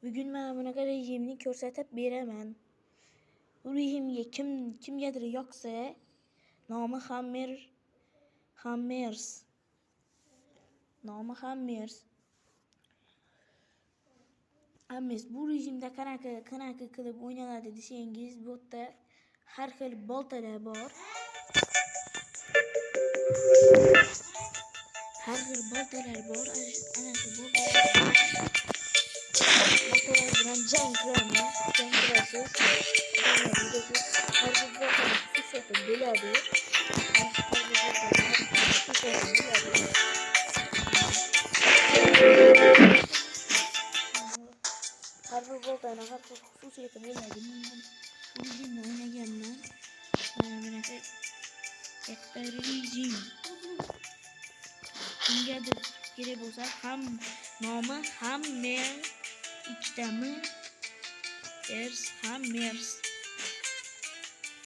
Bugün mana bunaqa rejimni ko'rsatib beraman. Bu rejimga kimgadir yoqsa, nomi Hammers. Bu rejimda qanaqa qilib o'ynaladi desangiz, bu yerda har xil boltalar bor. Ana shu boltalar bilan jang qilasiz. Har bir boltani xususiyati bo'ladi. Har bir boltani har xil xususiyati bo'ladi. Bu rejimni o'ynaganman. Mana bunaqa katta rejim. Kimgadir kerak bo'lsa, nomi Hammers, ikkitami Hammers.